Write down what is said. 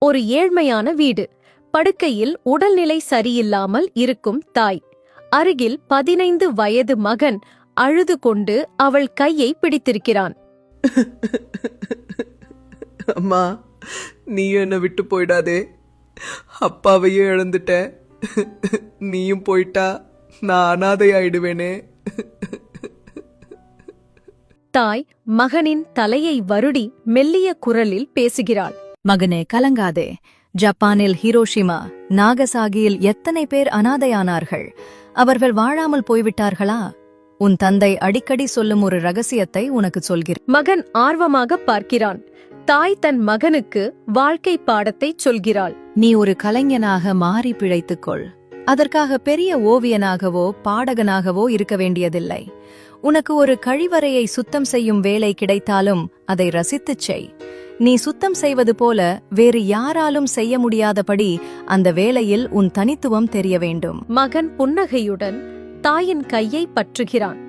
ஒரு ஏழ்மையான வீடு. படுக்கையில் உடல்நிலை சரியில்லாமல் இருக்கும் தாய். அருகில் 15 வயது மகன் அழுது கொண்டு அவள் கையை பிடித்திருக்கிறான். அம்மா, நீயும் என்ன விட்டு போயிடாதே. அப்பாவையும் இழந்துட்ட, நீயும் போயிட்டா நான் அனாதை ஆயிடுவேனே. தாய் மகனின் தலையை வருடி மெல்லிய குரலில் பேசுகிறாள். மகனே, கலங்காதே. ஜப்பானில் ஹிரோஷிமா, நாகசாகியில் எத்தனை பேர் அனாதையானார்கள்? அவர்கள் வாழாமல் போய்விட்டார்களா? உன் தந்தை அடிக்கடி சொல்லும் ஒரு ரகசியத்தை உனக்கு சொல்கிறேன். மகன் ஆர்வமாக பார்க்கிறான். தாய் தன் மகனுக்கு வாழ்க்கை பாடத்தை சொல்கிறாள். நீ ஒரு கலைஞனாக மாறி பிழைத்துக்கொள். அதற்காக பெரிய ஓவியனாகவோ பாடகனாகவோ இருக்க வேண்டியதில்லை. உனக்கு ஒரு கழிவறையை சுத்தம் செய்யும் வேலை கிடைத்தாலும் அதை ரசித்துச் செய். நீ சுத்தம் செய்வது போல வேறு யாராலும் செய்ய முடியாதபடி அந்த வேலையில் உன் தனித்துவம் தெரிய வேண்டும். மகன் புன்னகையுடன் தாயின் கையை பற்றுகிறான்.